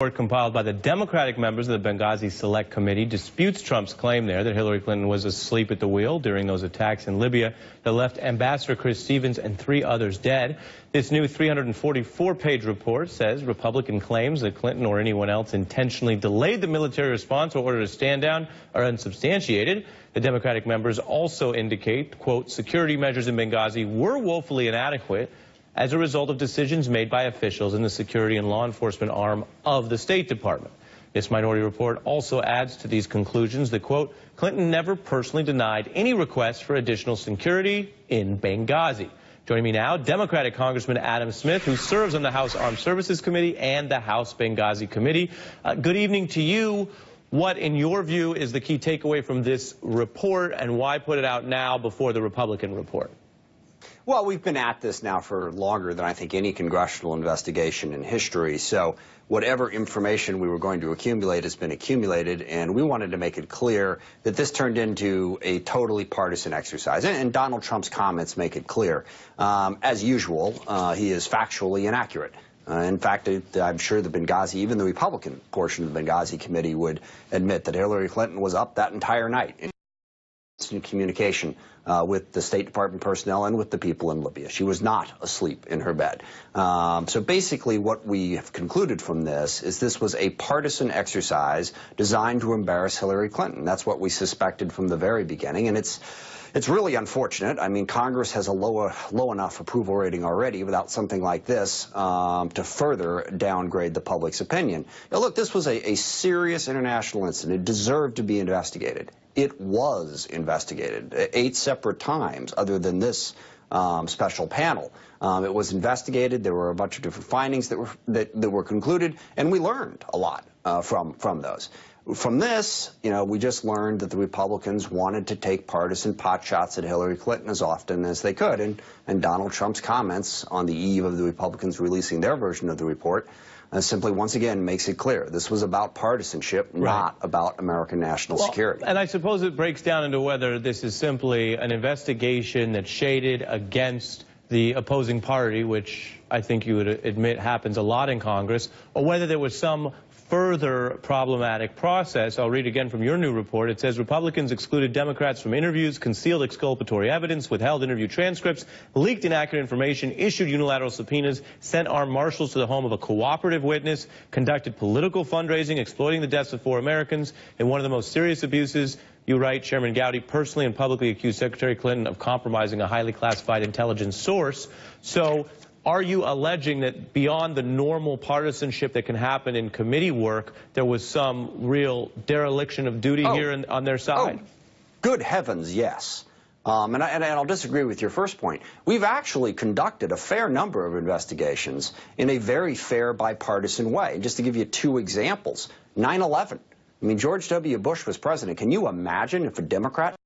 Report compiled by the Democratic members of the Benghazi Select Committee disputes Trump's claim there that Hillary Clinton was asleep at the wheel during those attacks in Libya that left Ambassador Chris Stevens and 3 others dead. This new 344-page report says Republican claims that Clinton or anyone else intentionally delayed the military response or ordered a stand down are unsubstantiated. The Democratic members also indicate, quote, security measures in Benghazi were woefully inadequate as a result of decisions made by officials in the security and law enforcement arm of the State Department. This minority report also adds to these conclusions that, quote, Clinton never personally denied any requests for additional security in Benghazi. Joining me now, Democratic Congressman Adam Smith, who serves on the House Armed Services Committee and the House Benghazi Committee. Good evening to you. What, in your view, is the key takeaway from this report, and why put it out now before the Republican report? Well, we've been at this now for longer than I think any congressional investigation in history. So whatever information we were going to accumulate has been accumulated, and we wanted to make it clear that this turned into a totally partisan exercise. And Donald Trump's comments make it clear. As usual, he is factually inaccurate. In fact, I'm sure the Benghazi, even the Republican portion of the Benghazi committee would admit that Hillary Clinton was up that entire night in communication with the State Department personnel and with the people in Libya. She was not asleep in her bed. So basically what we have concluded from this was a partisan exercise designed to embarrass Hillary Clinton. That's what we suspected from the very beginning, and it's really unfortunate. I mean, Congress has a low enough approval rating already without something like this to further downgrade the public's opinion. Now, look, this was a serious international incident. It deserved to be investigated. It was investigated 8 separate times other than this special panel. It was investigated. There were a bunch of different findings that were concluded, and we learned a lot from those. From this, we just learned that the Republicans wanted to take partisan potshots at Hillary Clinton as often as they could, and Donald Trump's comments on the eve of the Republicans releasing their version of the report simply once again makes it clear this was about partisanship, not about American national security. And I suppose it breaks down into whether this is simply an investigation that's shaded against the opposing party, which I think you would admit happens a lot in Congress, or whether there was some further problematic process. I'll read again from your new report. It says Republicans excluded Democrats from interviews, concealed exculpatory evidence, withheld interview transcripts, leaked inaccurate information, issued unilateral subpoenas, sent armed marshals to the home of a cooperative witness, conducted political fundraising, exploiting the deaths of 4 Americans. In one of the most serious abuses, you write, Chairman Gowdy personally and publicly accused Secretary Clinton of compromising a highly classified intelligence source. So are you alleging that beyond the normal partisanship that can happen in committee work, there was some real dereliction of duty here on their side? Good heavens, yes. And I'll disagree with your first point. We've actually conducted a fair number of investigations in a very fair bipartisan way. Just to give you 2 examples, 9/11. I mean, George W. Bush was president. Can you imagine if a Democrat,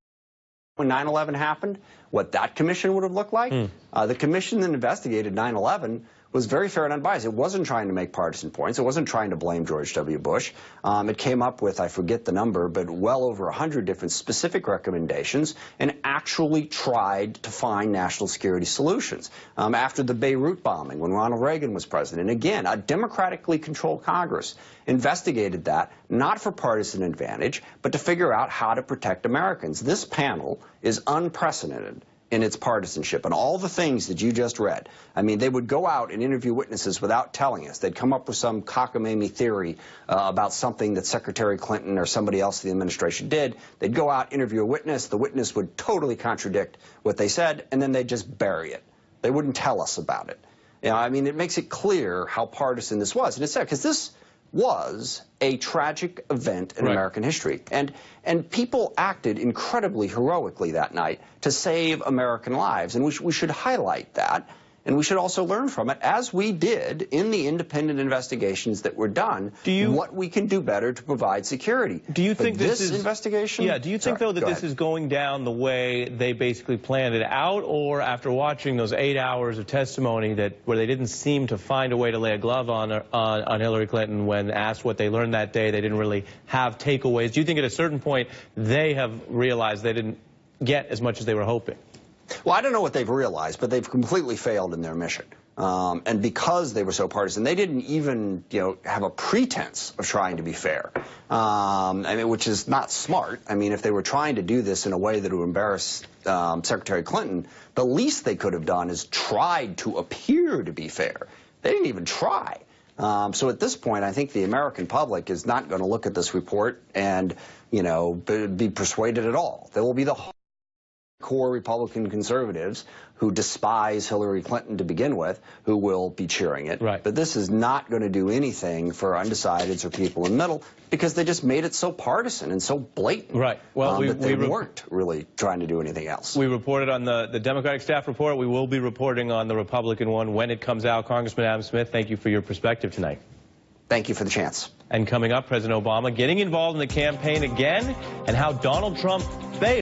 when 9/11 happened, what that commission would have looked like? The commission that investigated 9/11 was very fair and unbiased. It wasn't trying to make partisan points. It wasn't trying to blame George W. Bush. It came up with, I forget the number, but well over 100 different specific recommendations and actually tried to find national security solutions. After the Beirut bombing, when Ronald Reagan was president, again, a democratically controlled Congress investigated that, not for partisan advantage, but to figure out how to protect Americans. This panel is unprecedented in its partisanship, and all the things that you just read. I mean, they would go out and interview witnesses without telling us. They'd come up with some cockamamie theory about something that Secretary Clinton or somebody else in the administration did. They'd go out, interview a witness. The witness would totally contradict what they said, and then they'd just bury it. They wouldn't tell us about it. I mean, it makes it clear how partisan this was. And it's sad, because this was a tragic event in American history. And people acted incredibly heroically that night to save American lives. And we should highlight that. And we should also learn from it, as we did in the independent investigations that were done, what we can do better to provide security. Do you think this investigation? Yeah, do you think, though, that this is going down the way they basically planned it out, or after watching those 8 hours of testimony where they didn't seem to find a way to lay a glove on Hillary Clinton when asked what they learned that day, they didn't really have takeaways? Do you think at a certain point they have realized they didn't get as much as they were hoping? Well, I don't know what they've realized, but they've completely failed in their mission. And because they were so partisan, they didn't even, have a pretense of trying to be fair. Which is not smart. I mean, if they were trying to do this in a way that would embarrass Secretary Clinton, the least they could have done is tried to appear to be fair. They didn't even try. So at this point, I think the American public is not going to look at this report and, be persuaded at all. There will be the core Republican conservatives who despise Hillary Clinton to begin with, who will be cheering it. Right. But this is not going to do anything for undecideds or people in the middle because they just made it so partisan and so blatant. Right. Well, that they weren't really trying to do anything else. We reported on the Democratic staff report. We will be reporting on the Republican one when it comes out. Congressman Adam Smith, thank you for your perspective tonight. Thank you for the chance. And coming up, President Obama getting involved in the campaign again and how Donald Trump failed.